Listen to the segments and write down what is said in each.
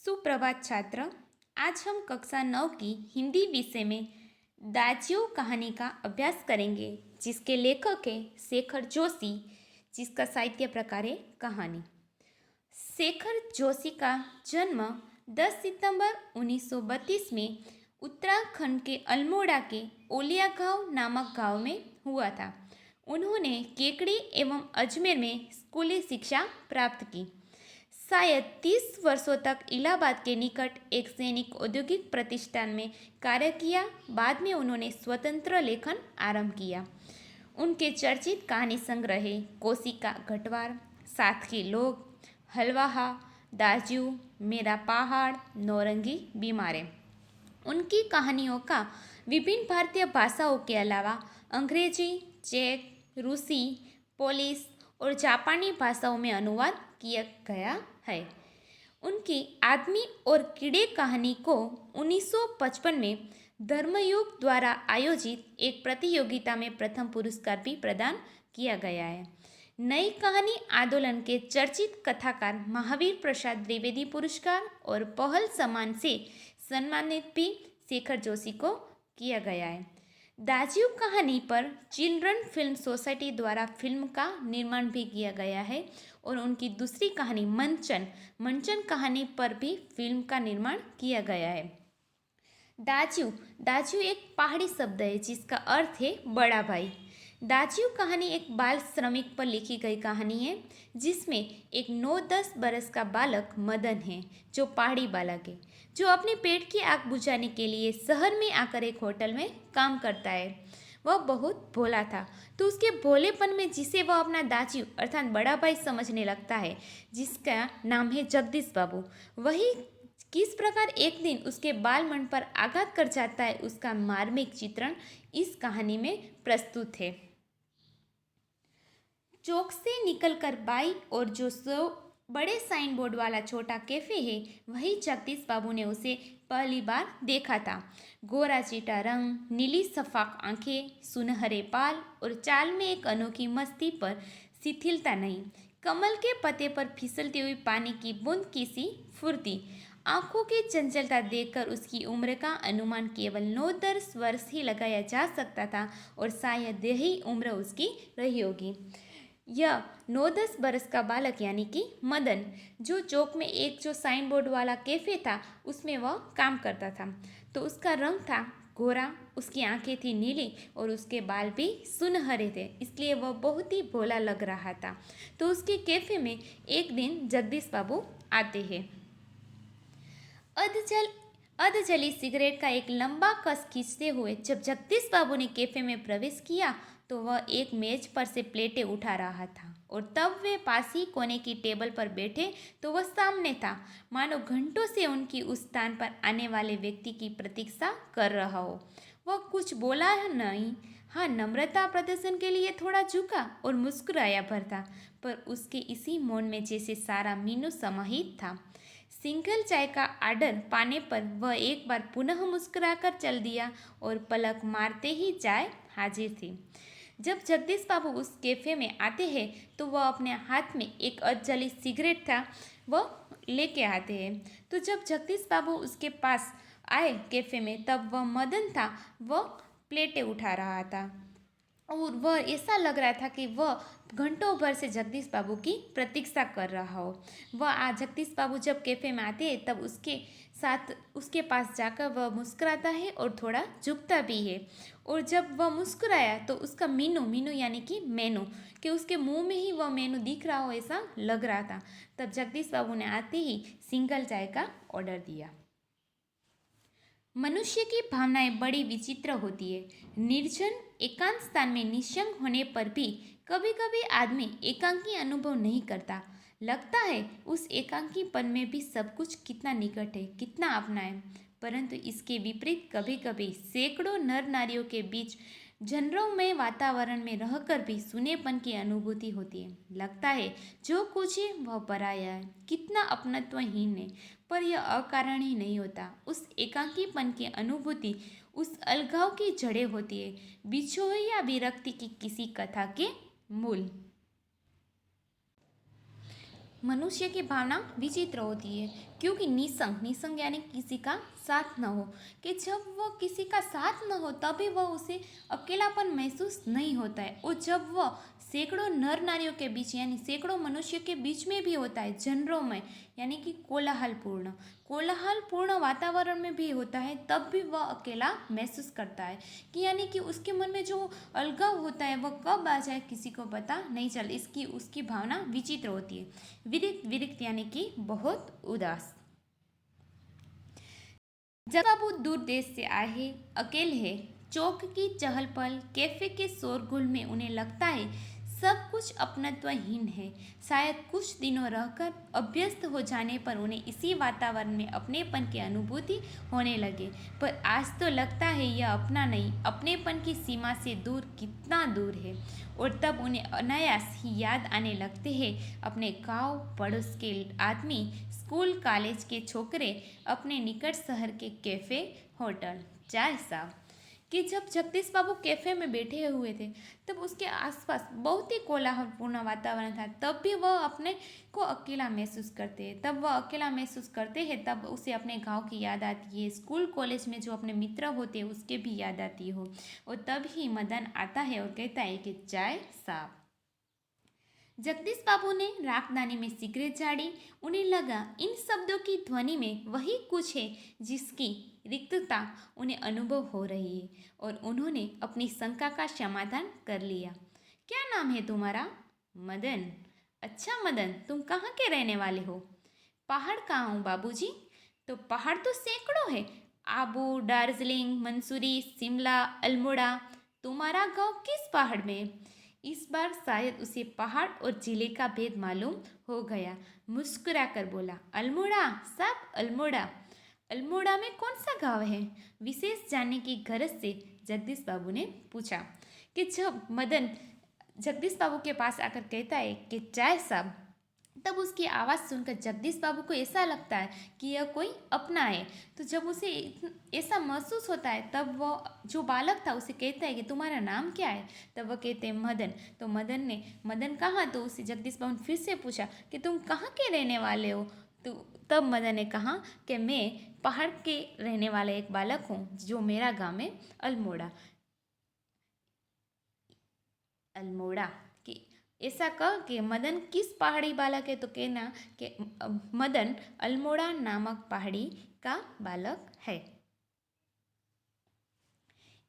सुप्रभात छात्र। आज हम कक्षा 9 की हिंदी विषय में दाजियों कहानी का अभ्यास करेंगे, जिसके लेखक है शेखर जोशी, जिसका साहित्य प्रकार है कहानी। शेखर जोशी का जन्म 10 सितंबर 1932 में उत्तराखंड के अल्मोड़ा के ओलिया गांव नामक गांव में हुआ था। उन्होंने केकड़ी एवं अजमेर में स्कूली शिक्षा प्राप्त की। शायद 30 वर्षों तक इलाहाबाद के निकट एक सैनिक औद्योगिक प्रतिष्ठान में कार्य किया। बाद में उन्होंने स्वतंत्र लेखन आरंभ किया। उनके चर्चित कहानी संग्रह है कोशिका गढ़वाल, साथ के लोग, हलवाहा, दाजू, मेरा पहाड़, नौरंगी बीमारें। उनकी कहानियों का विभिन्न भारतीय भाषाओं के अलावा अंग्रेजी, चेक, रूसी, पोलिश और जापानी भाषाओं में अनुवाद किया गया है। उनकी आदमी और कीड़े कहानी को 1955 में धर्मयुग द्वारा आयोजित एक प्रतियोगिता में प्रथम पुरस्कार भी प्रदान किया गया है। नई कहानी आंदोलन के चर्चित कथाकार महावीर प्रसाद द्विवेदी पुरस्कार और पहल सम्मान से सम्मानित भी शेखर जोशी को किया गया है। दाजियों कहानी पर चिल्ड्रन फिल्म सोसाइटी द्वारा फिल्म का निर्माण भी किया गया है और उनकी दूसरी कहानी मंचन कहानी पर भी फिल्म का निर्माण किया गया है। दाजू एक पहाड़ी शब्द है जिसका अर्थ है बड़ा भाई। दाजियों कहानी एक बाल श्रमिक पर लिखी गई कहानी है, जिसमें एक 9-10 बरस का बालक मदन है, जो पहाड़ी बालक है, जो अपने पेट की आग बुझाने के लिए शहर में आकर एक होटल में काम करता है। वह बहुत भोला था, तो उसके भोलेपन में जिसे वह अपना दाजू अर्थात बड़ा भाई समझने लगता है, जिसका नाम है जगदीश बाबू, वही किस प्रकार एक दिन उसके बाल मन पर आघात कर जाता है, उसका मार्मिक चित्रण इस कहानी में प्रस्तुत है। चौक से निकलकर बाई और जो बड़े साइन बोर्ड वाला छोटा कैफे है, वही जगदीश बाबू ने उसे पहली बार देखा था। गोरा चीटा रंग, नीली सफाक आंखें, सुनहरे बाल और चाल में एक अनोखी मस्ती पर शिथिलता नहीं। कमल के पत्ते पर फिसलती हुई पानी की बूंद की सी फुर्ती। आंखों की चंचलता देखकर उसकी उम्र का अनुमान केवल 9-10 वर्ष ही लगाया जा सकता था और शायद यही उम्र उसकी रही होगी। यह 9-10 बरस का बालक यानी कि मदन, जो चौक में एक जो साइन बोर्ड वाला कैफे था उसमें वह काम करता था, तो उसका रंग था गोरा, उसकी आंखें थी नीली और उसके बाल भी सुनहरे थे, इसलिए वह बहुत ही भोला लग रहा था। तो उसके कैफे में एक दिन जगदीश बाबू आते हैं। अधजली सिगरेट का एक लंबा कस खींचते हुए जब जगदीश बाबू ने कैफे में प्रवेश किया तो वह एक मेज पर से प्लेटें उठा रहा था और तब वे पास ही कोने की टेबल पर बैठे तो वह सामने था, मानो घंटों से उनकी उस स्थान पर आने वाले व्यक्ति की प्रतीक्षा कर रहा हो। वह कुछ बोला नहीं, हाँ नम्रता प्रदर्शन के लिए थोड़ा झुका और मुस्कुराया भरता, पर उसके इसी मौन में जैसे सारा मीनू समाहित था। सिंगल चाय का आर्डर पाने पर वह एक बार पुनः मुस्कुराकर चल दिया और पलक मारते ही चाय हाजिर थी। जब जगदीश बाबू उस कैफे में आते हैं तो वह अपने हाथ में एक अधजली सिगरेट था वह लेके आते हैं। तो जब जगदीश बाबू उसके पास आए कैफे में, तब वह मदन था, वह प्लेटें उठा रहा था और वह ऐसा लग रहा था कि वह घंटों भर से जगदीश बाबू की प्रतीक्षा कर रहा हो। वह आज जगदीश बाबू जब कैफे में आते हैं तब उसके साथ उसके पास जाकर वह मुस्कुराता है और थोड़ा झुकता भी है। और जब वह मुस्कुराया तो उसका मीनू यानी कि मेनू, कि उसके मुंह में ही वह मेनू दिख रहा हो ऐसा लग रहा था। तब जगदीश बाबू ने आते ही सिंगल चाय का ऑर्डर दिया। मनुष्य की भावनाएं बड़ी विचित्र होती है। निर्जन एकांत स्थान में निश्चंग होने पर भी कभी कभी आदमी एकांकी अनुभव नहीं करता। लगता है उस एकांकीपन में भी सब कुछ कितना निकट है, कितना अपना है। परंतु इसके विपरीत कभी कभी सैकड़ों नर नारियों के बीच जनरमय वातावरण में रहकर भी सुनेपन की अनुभूति होती है। लगता है जो कुछ है वह पराया है, कितना अपनत्वहीन है, पर यह अकारण ही नहीं होता। उस एकांकीपन की अनुभूति उस अलगाव की जड़ें होती है, बिछोह या विरक्ति की किसी कथा के मूल। मनुष्य की भावना विचित्र होती है, क्योंकि निसंग यानी किसी का साथ न हो, कि जब वह किसी का साथ न हो तभी वह उसे अकेलापन महसूस नहीं होता है। और जब वह सैकड़ों नर नारियों के बीच यानी सैकड़ों मनुष्य के बीच में भी होता है, जनरों में यानी कि कोलाहलपूर्ण वातावरण में भी होता है, तब भी वह अकेला महसूस करता है। कि यानी कि उसके मन में जो अलगाव होता है वह कब आ जाए किसी को पता नहीं चल, इसकी उसकी भावना विचित्र होती है। विरक्त विरक्त यानी कि बहुत उदास। जब बाबू दूर देश से आए हैं, अकेले हैं, चौक की चहल पहल, कैफे के शोरगुल में उन्हें लगता है सब कुछ अपनत्वहीन है। शायद कुछ दिनों रहकर अभ्यस्त हो जाने पर उन्हें इसी वातावरण में अपनेपन की अनुभूति होने लगे। पर आज तो लगता है यह अपना नहीं, अपनेपन की सीमा से दूर कितना दूर है। और तब उन्हें अनायास ही याद आने लगते हैं अपने गांव पड़ोस के आदमी, स्कूल कॉलेज के छोकरे, अपने निकट शहर के कैफे होटल चाय साहब। कि जब जगदीश बाबू कैफे में बैठे हुए थे तब उसके आसपास बहुत ही कोलाहलपूर्ण वातावरण था, तब भी वह अपने को अकेला महसूस करते हैं। तब वह अकेला महसूस करते हैं तब उसे अपने गांव की याद आती है, स्कूल कॉलेज में जो अपने मित्र होते हैं उसके भी याद आती हो। और तब ही मदन आता है और कहता है कि चाय साहब। जगदीश बाबू ने राखदानी में सिगरेट झाड़ी। उन्हें लगा इन शब्दों की ध्वनि में वही कुछ है जिसकी रिक्तता उन्हें अनुभव हो रही है। और उन्होंने अपनी शंका का समाधान कर लिया। क्या नाम है तुम्हारा? मदन। अच्छा मदन, तुम कहाँ के रहने वाले हो? पहाड़ का हूँ बाबूजी। तो पहाड़ तो सैकड़ों है, आबू, दार्जिलिंग, मंसूरी, शिमला, अल्मोड़ा। तुम्हारा गांव किस पहाड़ में है? इस बार शायद उसे पहाड़ और जिले का भेद मालूम हो गया। मुस्कुराकर बोला, अल्मोड़ा साहब, अल्मोड़ा। अल्मोड़ा में कौन सा गांव है? विशेष जानने की गरज से जगदीश बाबू ने पूछा। कि जब मदन जगदीश बाबू के पास आकर कहता है कि चाय साहब, तब उसकी आवाज़ सुनकर जगदीश बाबू को ऐसा लगता है कि यह कोई अपना है। तो जब उसे ऐसा महसूस होता है तब वो जो बालक था उसे कहता है कि तुम्हारा नाम क्या है? तब वह कहते हैं मदन। तो मदन कहाँ? तो उसे जगदीश बाबू ने फिर से पूछा कि तुम कहाँ के रहने वाले हो? तो तब मदन ने कहा कि मैं पहाड़ के रहने वाला एक बालक हूँ, जो मेरा गाँव है अल्मोड़ा। अल्मोड़ा कि ऐसा कह कि मदन किस पहाड़ी बालक है? तो कहना कि मदन अल्मोड़ा नामक पहाड़ी का बालक है।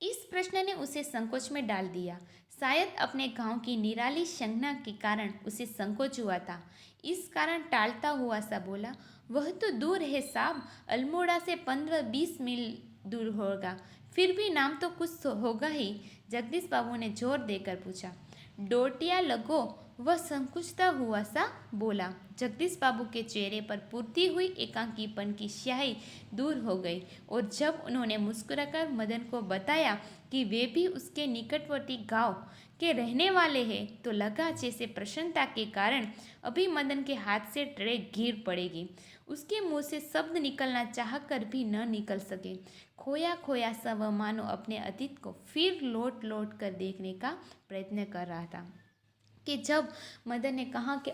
इस प्रश्न ने उसे संकोच में डाल दिया। शायद अपने गांव की निराली संज्ञा के कारण उसे संकोच हुआ था। इस कारण टालता हुआ सा बोला, वह तो दूर है साहब, अल्मोड़ा से 15-20 मील दूर होगा। फिर भी नाम तो कुछ तो होगा ही। जगदीश बाबू ने जोर देकर पूछा। डोटिया लगो, वह संकुचता हुआ सा बोला। जगदीश बाबू के चेहरे पर पुरती हुई एकांकीपन की स्याही दूर हो गई। और जब उन्होंने मुस्कुराकर मदन को बताया कि वे भी उसके निकटवर्ती गांव के रहने वाले हैं, तो लगा जैसे प्रसन्नता के कारण अभी मदन के हाथ से ट्रे गिर पड़ेगी। उसके मुंह से शब्द निकलना चाह कर भी न निकल सके। खोया खोया सा वह मानो अपने अतीत को फिर लौट लौट कर देखने का प्रयत्न कर रहा था। कि जब मदन ने कहा कि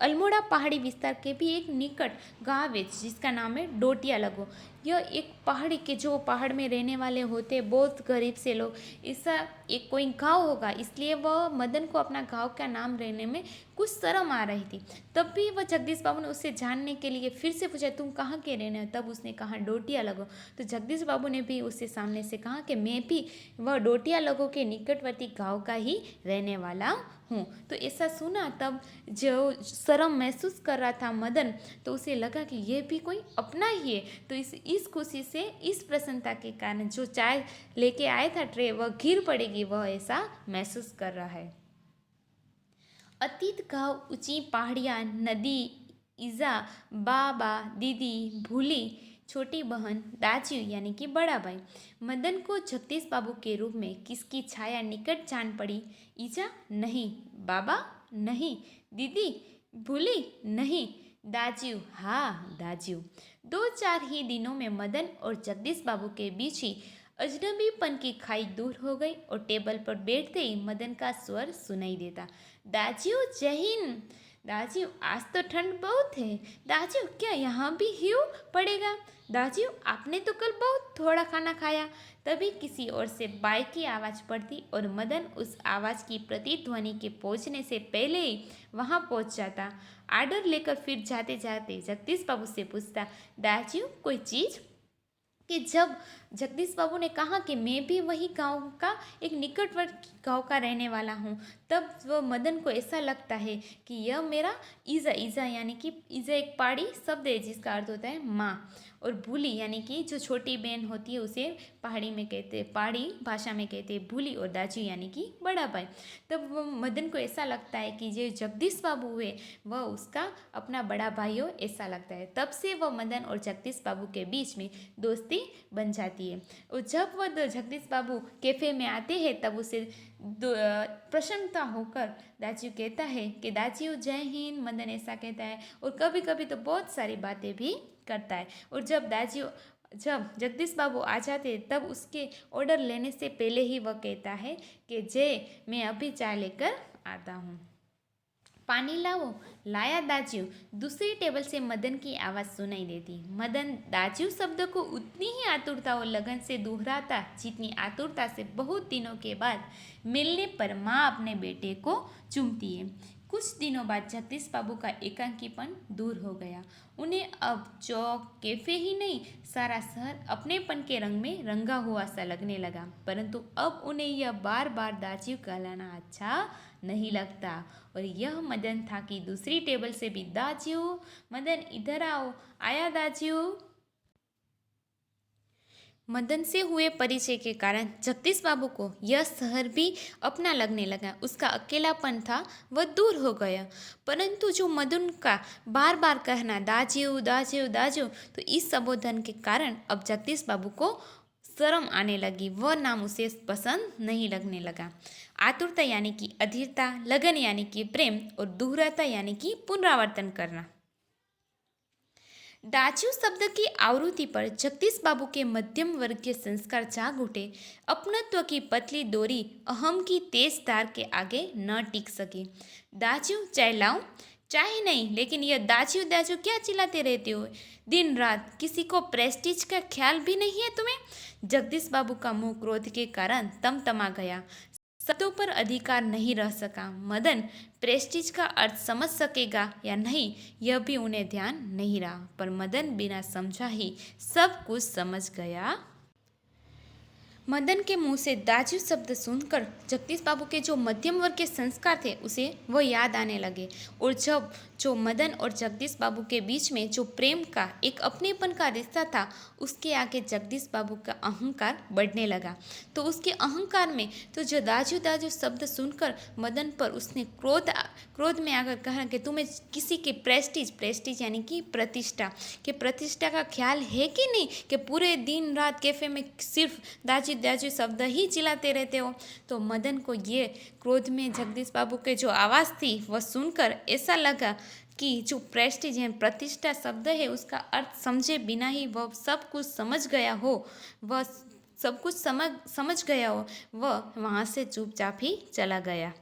अल्मोड़ा पहाड़ी विस्तार के भी एक निकट गाँव है जिसका नाम है डोटिया लगो। यह एक पहाड़ी के जो पहाड़ में रहने वाले होते बहुत गरीब से लोग, ऐसा एक कोई गांव होगा, इसलिए वह मदन को अपना गांव का नाम रहने में कुछ शर्म आ रही थी। तब भी वह जगदीश बाबू ने उससे जानने के लिए फिर से पूछा, तुम कहाँ के रहने हो? तब उसने कहा डोटिया लगो। तो जगदीश बाबू ने भी उससे सामने से कहा कि मैं भी वह डोटिया लगो के निकटवर्ती गांव का ही रहने वाला हूँ। तो ऐसा सुना तब जो शर्म महसूस कर रहा था मदन, तो उसे लगा कि यह भी कोई अपना ही है। तो इस खुशी से, इस प्रसन्नता के कारण जो चाय लेके आया था ट्रे, वह गिर पड़ेगी, वह ऐसा महसूस कर रहा है। अतीत गाँव, ऊंची पहाड़ियाँ, नदी, ईजा, बाबा, दीदी, भूली, छोटी बहन, दाजू यानी कि बड़ा भाई। मदन को जगदीश बाबू के रूप में किसकी छाया निकट जान पड़ी? ईजा नहीं, बाबा नहीं, दीदी, भूली नहीं, दाजू, हाँ दाजू। 2-4 ही दिनों में मदन और जगदीश बाबू के बीच ही अजनबीपन की खाई दूर हो गई। और टेबल पर बैठते ही मदन का स्वर सुनाई देता, दाजू जय हिंद। दाजू आज तो ठंड बहुत है। दाजू क्या यहाँ भी ह्यू पड़ेगा? दाजू आपने तो कल बहुत थोड़ा खाना खाया। तभी किसी ओर से बाइक की आवाज़ पड़ती और मदन उस आवाज़ की प्रतिध्वनि के पहुंचने से पहले ही वहां पहुंच जाता। आर्डर लेकर फिर जाते जाते जगदीश बाबू से पूछता, दाजू कोई चीज़? कि जब जगदीश बाबू ने कहा कि मैं भी वही गांव का एक निकटवर्ती गांव का रहने वाला हूँ, तब वह मदन को ऐसा लगता है कि यह मेरा ईजा ईजा यानी कि ईजा एक पहाड़ी शब्द है जिसका अर्थ होता है माँ, और भूली यानी कि जो छोटी बहन होती है उसे पहाड़ी में कहते हैं, पहाड़ी भाषा में कहते हैं भूली, और दाजू यानी कि बड़ा भाई। तब वह मदन को ऐसा लगता है कि जो जगदीश बाबू है वह उसका अपना बड़ा भाई हो, ऐसा लगता है। तब से वह मदन और जगदीश बाबू के बीच में दोस्ती बन जाती है। और जब वह जगदीश बाबू कैफ़े में आते हैं तब उसे प्रसन्नता होकर दाजू कहता है कि दाजू जय हिंद। मदन ऐसा कहता है और कभी कभी तो बहुत सारी बातें भी करता है। और जब जगदीश बाबू आ जाते तब उसके ऑर्डर लेने से पहले ही वह कहता है कि जय मैं अभी चाय लेकर आता हूँ। पानी लाओ। लाया दाजू। दूसरी टेबल से मदन की आवाज़ सुनाई देती। मदन दाजू शब्द को उतनी ही आतुरता और लगन से दोहराता जितनी आतुरता से बहुत दिनों के बाद मिलने पर माँ अपने बेटे को चूमती है। कुछ दिनों बाद जगदीश बाबू का एकांकीपन दूर हो गया। उन्हें अब चौक कैफे ही नहीं, सारा शहर अपनेपन के रंग में रंगा हुआ सा लगने लगा। परंतु अब उन्हें यह बार बार दाजू कहलाना अच्छा नहीं लगता। और यह मदन था कि दूसरी टेबल से भी दाजू, मदन इधर आओ। आया दाजू। मदन से हुए परिचय के कारण जगदीश बाबू को यह शहर भी अपना लगने लगा। उसका अकेलापन था वह दूर हो गया। परंतु जो मदन का बार बार कहना दाजू दाजू दाजू, तो इस संबोधन के कारण अब जगदीश बाबू को शर्म आने लगी। वह नाम उसे पसंद नहीं लगने लगा। आतुरता यानी कि अधीरता, लगन यानी कि प्रेम, और दोहराता यानी कि पुनरावर्तन करना। दाजू शब्द की आवृत्ति पर जगदीश बाबू के मध्यम वर्ग के संस्कार जाग उठे। अपनत्व की पतली डोरी अहम की तेज तार के आगे न टिक सके। दाजू चाय लाऊं? चाय नहीं, लेकिन यह दाजू दाजू क्या चिल्लाते रहते हो दिन रात? किसी को प्रेस्टीज का ख्याल भी नहीं है तुम्हें? जगदीश बाबू का मुंह क्रोध के कारण तमतमा गया। शब्दों पर अधिकार नहीं रह सका। मदन प्रेस्टीज का अर्थ समझ सकेगा या नहीं यह भी उन्हें ध्यान नहीं रहा, पर मदन बिना समझा ही सब कुछ समझ गया। मदन के मुंह से दाजू शब्द सुनकर जगदीश बाबू के जो मध्यम वर्ग के संस्कार थे उसे वो याद आने लगे। और जब जो मदन और जगदीश बाबू के बीच में जो प्रेम का एक अपनेपन का रिश्ता था, उसके आगे जगदीश बाबू का अहंकार बढ़ने लगा। तो उसके अहंकार में तो जो दाजू दाजू शब्द सुनकर मदन पर उसने क्रोध में आकर कहा कि तुम्हें किसी के प्रेस्टीज यानी कि प्रतिष्ठा के प्रतिष्ठा का ख्याल है कि नहीं, कि पूरे दिन रात कैफे में सिर्फ दाजू दाजू शब्द ही चिल्लाते रहते हो। तो मदन को ये क्रोध में जगदीश बाबू के जो आवाज़ थी वह सुनकर ऐसा लगा कि जो प्रेस्टीज है, प्रतिष्ठा शब्द है, उसका अर्थ समझे बिना ही वह सब कुछ समझ गया हो, वह सब कुछ समझ गया हो, वह वहाँ से चुपचाप ही चला गया।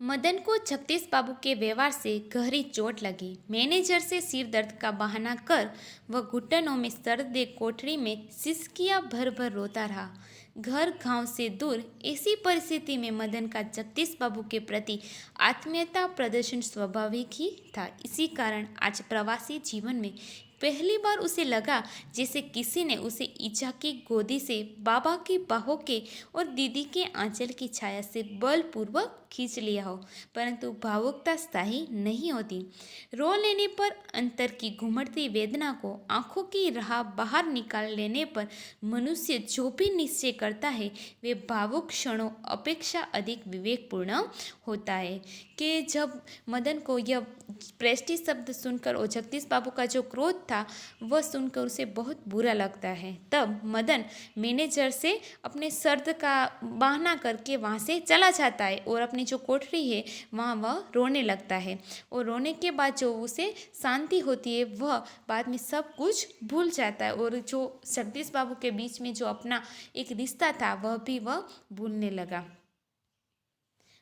मदन को जगदीश बाबू के व्यवहार से गहरी चोट लगी। मैनेजर से सिर दर्द का बहाना कर वह घुटनों में सर दे कोठरी में सिसकियां भर भर रोता रहा। घर गांव से दूर ऐसी परिस्थिति में मदन का जगदीश बाबू के प्रति आत्मीयता प्रदर्शन स्वाभाविक ही था। इसी कारण आज प्रवासी जीवन में पहली बार उसे लगा जैसे किसी ने उसे ईजा की गोदी से, बाबा की बाहों के और दीदी के आंचल की छाया से बलपूर्वक खींच लिया हो। परंतु भावुकता स्थायी नहीं होती। रो लेने पर अंतर की घुमड़ती वेदना को आंखों की राह बाहर निकाल लेने पर मनुष्य जो भी निश्चय करता है वे भावुक क्षणों अपेक्षा अधिक विवेकपूर्ण होता है। कि जब मदन को यह प्रेस्टीज शब्द सुनकर और जगदीश बाबू का जो क्रोध था वह सुनकर उसे बहुत बुरा लगता है, तब मदन मैनेजर से अपने सर्द का बहाना करके वहाँ से चला जाता है और अपनी जो कोठरी है वहाँ वह रोने लगता है। और रोने के बाद जो उसे शांति होती है वह बाद में सब कुछ भूल जाता है, और जो जगदीश बाबू के बीच में जो अपना एक रिश्ता था वह भी वह भूलने लगा।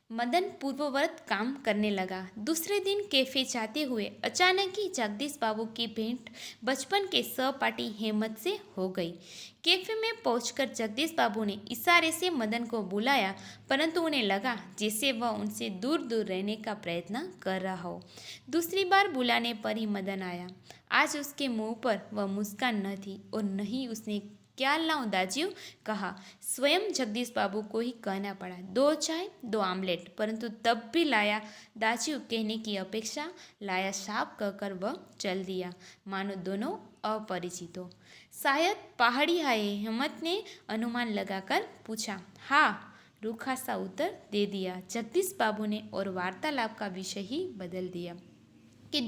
मदन पूर्ववत काम करने लगा। दूसरे दिन कैफे जाते हुए अचानक ही जगदीश बाबू की भेंट बचपन के सहपाठी हेमंत से हो गई। कैफे में पहुंचकर जगदीश बाबू ने इशारे से मदन को बुलाया, परंतु उन्हें लगा जैसे वह उनसे दूर दूर रहने का प्रयत्न कर रहा हो। दूसरी बार बुलाने पर ही मदन आया। आज उसके मुंह पर वह मुस्कान न थी और न ही उसने क्या लाऊं दाजियो कहा। स्वयं जगदीश बाबू को ही कहना पड़ा, 2 चाय 2 आमलेट, परंतु तब भी लाया दाजियो कहने की अपेक्षा लाया साहब कहकर वह चल दिया, मानो दोनों अपरिचित हो। शायद पहाड़ी आए, हेमंत ने अनुमान लगाकर पूछा। हाँ, रूखा सा उत्तर दे दिया जगदीश बाबू ने और वार्तालाप का विषय ही बदल दिया। कि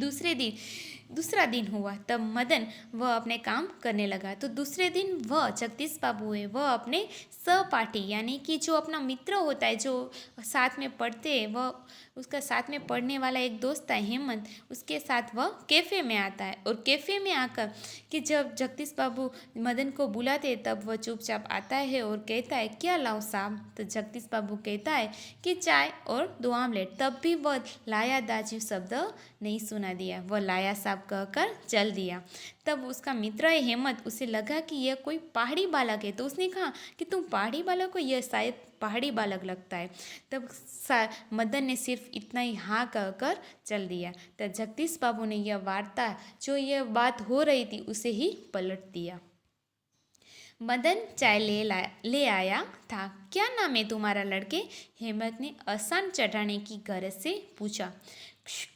दूसरा दिन हुआ तब मदन वह अपने काम करने लगा। तो दूसरे दिन वह जगदीश बाबू है, वह अपने सहपाठी यानी कि जो अपना मित्र होता है, जो साथ में पढ़ते हैं, वह उसका साथ में पढ़ने वाला एक दोस्त है हेमंत, उसके साथ वह कैफ़े में आता है। और कैफ़े में आकर कि जब जगदीश बाबू मदन को बुलाते तब वह चुपचाप आता है और कहता है, क्या लाऊं साहब? तो जगदीश बाबू कहता है कि चाय और 2 आमलेट। तब भी वह लाया दाजी शब्द नहीं सुना दिया, वह लाया साहब कहकर चल दिया। तब उसका मित्र है हेमंत, उसे लगा कि यह कोई पहाड़ी बालक है, तो उसने कहा कि तुम पहाड़ी बालक हो, यह शायद पहाड़ी बालक लगता है। तब मदन ने सिर्फ इतना ही हाँ कहकर चल दिया। तब जगदीश बाबू ने यह वार्ता जो यह बात हो रही थी उसे ही पलट दिया। मदन चाय ले आया था। क्या नाम है तुम्हारा लड़के? हेमंत ने आसान चढ़ाने की गरज से पूछा।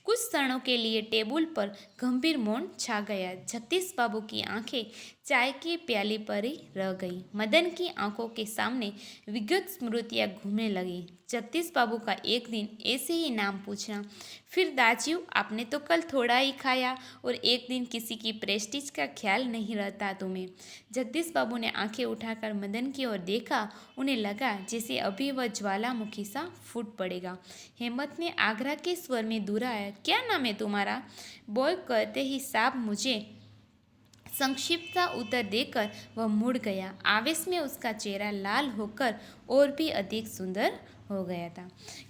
कुछ क्षणों के लिए टेबल पर गंभीर मौन छा गया। जगदीश बाबू की आंखें चाय के प्याले पर ही रह गई। मदन की आंखों के सामने विगत स्मृतियां घूमने लगी। जगदीश बाबू का एक दिन ऐसे ही नाम पूछना, फिर दाजियो आपने तो कल थोड़ा ही खाया और एक दिन किसी की प्रेस्टीज का ख्याल नहीं रहता तुम्हें। जगदीश बाबू ने आंखें उठाकर मदन की ओर देखा। उन्हें लगा जैसे अभी वह ज्वालामुखी सा फूट पड़ेगा। हेमंत ने आग्रह के स्वर में दोहराया, क्या नाम है तुम्हारा? बॉय कहते ही साहब मुझे संक्षिप्त सा उत्तर देकर वह मुड़ गया। आवेश में उसका चेहरा लाल होकर और भी अधिक सुंदर हो गया था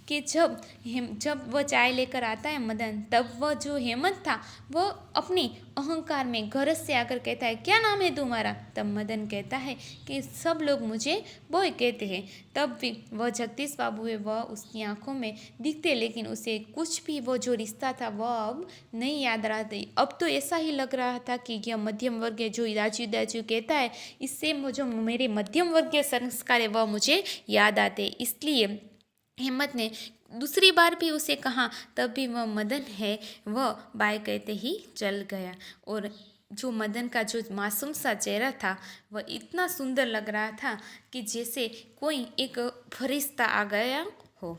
कि जब वह चाय लेकर आता है मदन, तब वह जो हेमंत था वह अपनी अहंकार में गरज से आकर कहता है, क्या नाम है तुम्हारा? तब मदन कहता है कि सब लोग मुझे बॉय कहते हैं। तब भी वह जगदीश बाबू है, वह उसकी आंखों में दिखते, लेकिन उसे कुछ भी वो जो रिश्ता था वह अब नहीं याद रहा था। अब तो ऐसा ही लग रहा था कि यह मध्यम वर्ग है जो दाजू दाजू कहता है, इससे जो मेरे मध्यम वर्गीय संस्कार है वह मुझे याद आते। इसलिए हेमंत ने दूसरी बार भी उसे कहा, तब भी वह मदन है वह बाय कहते ही चल गया। और जो मदन का जो मासूम सा चेहरा था वह इतना सुंदर लग रहा था कि जैसे कोई एक फरिश्ता आ गया हो।